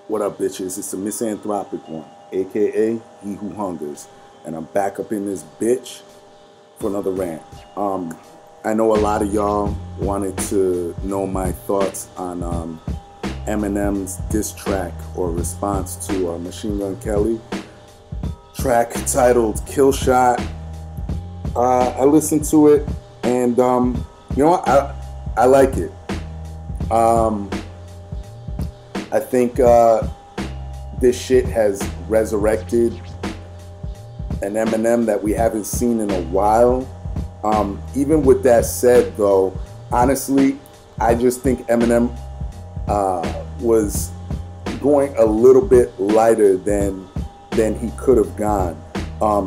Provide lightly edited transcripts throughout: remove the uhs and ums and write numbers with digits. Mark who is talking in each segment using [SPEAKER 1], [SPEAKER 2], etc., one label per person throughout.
[SPEAKER 1] What up, bitches? It's the misanthropic one, aka He Who Hungers, and I'm back up in this bitch for another rant. I know a lot of y'all wanted to know my thoughts on Eminem's diss track or response to Machine Gun Kelly track titled Killshot. I listened to it, and you know what? I like it. I think this shit has resurrected an Eminem that we haven't seen in a while. Even with that said, though, honestly, I just think Eminem was going a little bit lighter than he could have gone.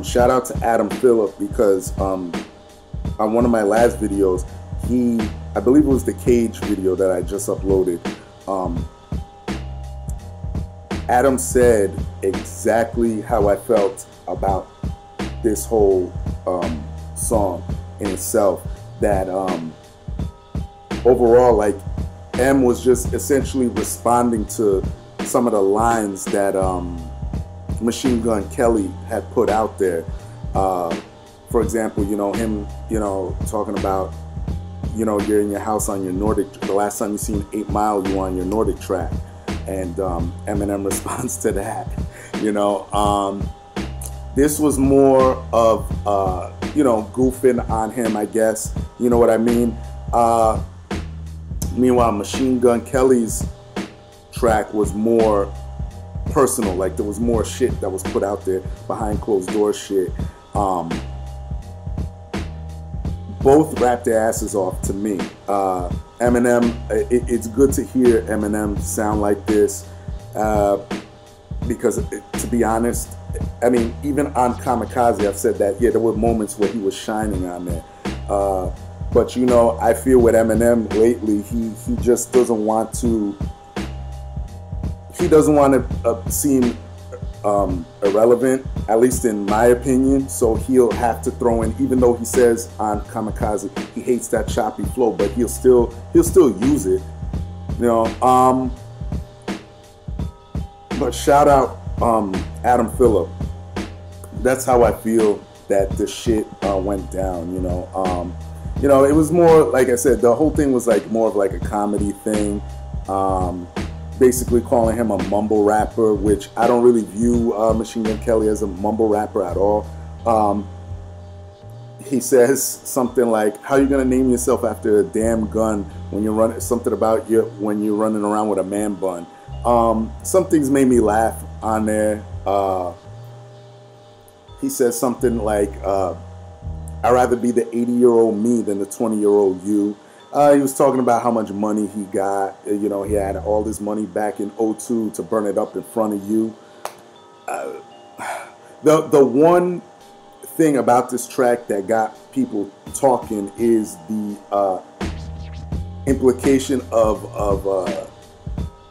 [SPEAKER 1] Shout out to Adam Phillip, because on one of my last videos, I believe it was the Cage video that I just uploaded, Adam said exactly how I felt about this whole song in itself. That overall, like, M was just essentially responding to some of the lines that Machine Gun Kelly had put out there. For example, him, talking about, you're in your house on your Nordic, the last time you seen 8 Mile, you were on your Nordic track. And Eminem responds to that. This was more of goofing on him, I guess. You know what I mean? Meanwhile, Machine Gun Kelly's track was more personal. Like, there was more shit that was put out there, behind closed door shit. Both rapped their asses off to me. Eminem, it's good to hear Eminem sound like this, because to be honest, I mean, even on Kamikaze, I've said that, yeah, there were moments where he was shining on there. But I feel with Eminem lately, he just doesn't want to, seem irrelevant, at least in my opinion. So he'll have to throw in, even though he says on Kamikaze he hates that choppy flow, but he'll still use it, But shout out Adam Phillip. That's how I feel that the shit went down. It was more, like I said, the whole thing was like more of like a comedy thing. Basically calling him a mumble rapper, which I don't really view Machine Gun Kelly as a mumble rapper at all. He says something like, "How you gonna name yourself after a damn gun when you're running?" Something about when you're running around with a man bun. Some things made me laugh on there. He says something like, "I'd rather be the 80-year-old me than the 20-year-old you." He was talking about how much money he got. He had all this money back in '02 to burn it up in front of you. The one thing about this track that got people talking is the implication of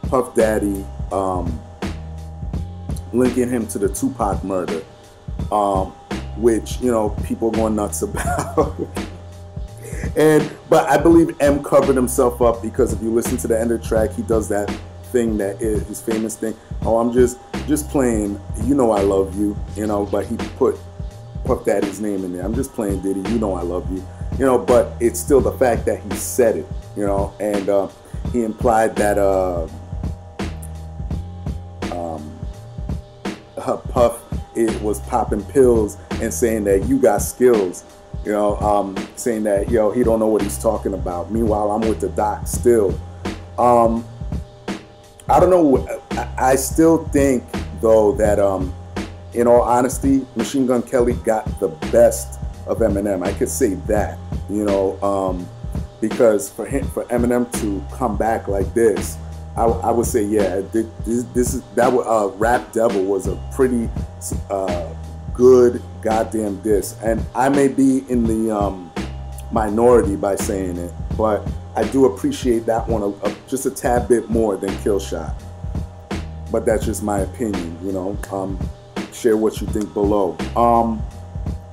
[SPEAKER 1] Puff Daddy linking him to the Tupac murder, which people are going nuts about. But I believe M covered himself up, because if you listen to the end of the track, he does that thing that is his famous thing. "Oh, I'm just playing, I love you," but he put Puff Daddy's name in there. "I'm just playing, Diddy, I love you," but it's still the fact that he said it, and he implied that Puff was popping pills and saying that you got skills. Saying that, he don't know what he's talking about. Meanwhile, I'm with the doc still. I don't know. I still think, though, that in all honesty, Machine Gun Kelly got the best of Eminem. I could say that, because for Eminem to come back like this, I would say, yeah, this is that. Rap Devil was a pretty good goddamn diss, and I may be in the minority by saying it, but I do appreciate that one just a tad bit more than Killshot. But that's just my opinion, you know. Share what you think below.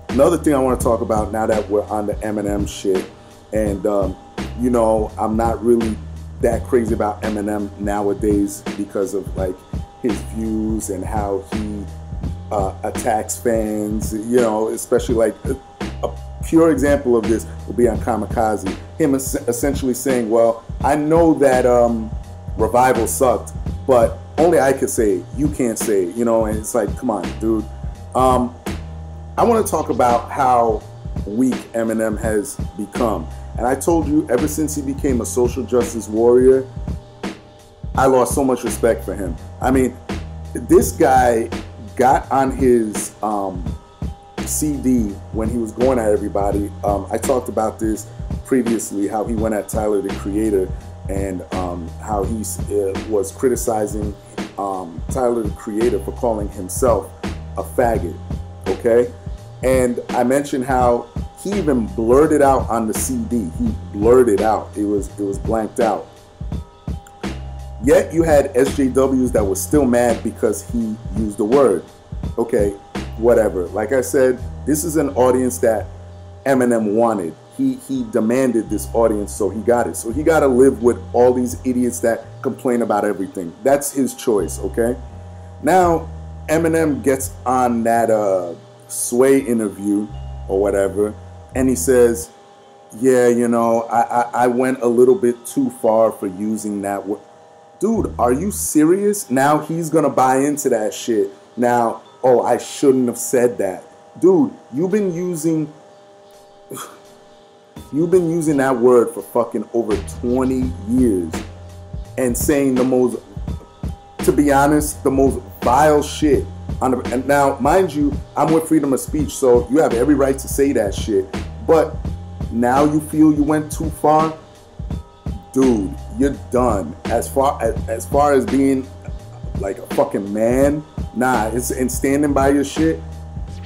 [SPEAKER 1] Another thing I want to talk about now that we're on the Eminem shit, and you know, I'm not really that crazy about Eminem nowadays because of like his views and how he attacks fans, you know, especially like a pure example of this will be on Kamikaze, him essentially saying, well, I know that Revival sucked, but only I could say it, you can't say it, you know. And it's like, come on, dude. I want to talk about how weak Eminem has become. And I told you, ever since he became a social justice warrior, I lost so much respect for him. I mean, this guy got on his CD when he was going at everybody. I talked about this previously, how he went at Tyler, the Creator, and how he was criticizing Tyler, the Creator, for calling himself a faggot, okay? And I mentioned how he even blurted out on the CD. He blurted out. It was blanked out. Yet you had SJWs that were still mad because he used the word. Okay, whatever. Like I said, this is an audience that Eminem wanted. He demanded this audience, so he got it. So he got to live with all these idiots that complain about everything. That's his choice, okay? Now, Eminem gets on that Sway interview or whatever, and he says, yeah, you know, I went a little bit too far for using that word. Dude, are you serious? Now he's gonna buy into that shit. Now, oh, I shouldn't have said that. Dude, you've been using that word for fucking over 20 years and saying the most, to be honest, the most vile shit. And now, mind you, I'm with freedom of speech, so you have every right to say that shit. But now you feel you went too far? Dude, you're done. As far as being like a fucking man, nah, and standing by your shit,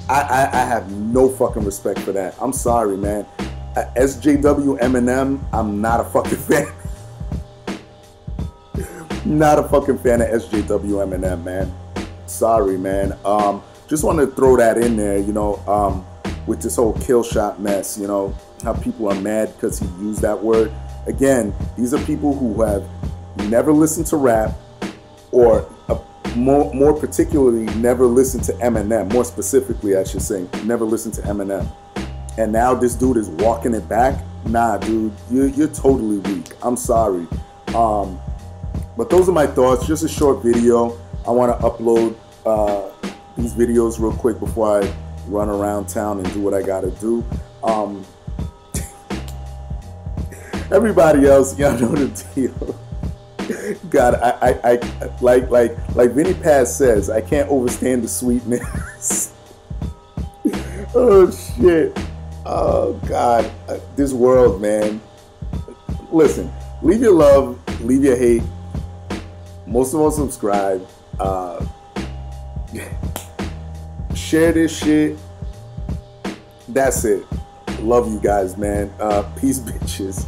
[SPEAKER 1] I have no fucking respect for that. I'm sorry, man. SJW Eminem, I'm not a fucking fan. Not a fucking fan of SJW Eminem, man. Sorry, man. Just wanted to throw that in there, you know, with this whole Killshot mess, you know, how people are mad because he used that word. Again, these are people who have never listened to rap, or more particularly, never listened to Eminem. More specifically, I should say, never listened to Eminem. And now this dude is walking it back. Nah, dude, you're totally weak. I'm sorry. But those are my thoughts. Just a short video. I want to upload these videos real quick before I run around town and do what I gotta do. Everybody else, y'all know the deal. God, I like Vinny Paz says, I can't overstand the sweetness. Oh shit. Oh God, this world, man. Listen, leave your love, leave your hate. Most of all, subscribe. Share this shit. That's it. Love you guys, man. Peace, bitches.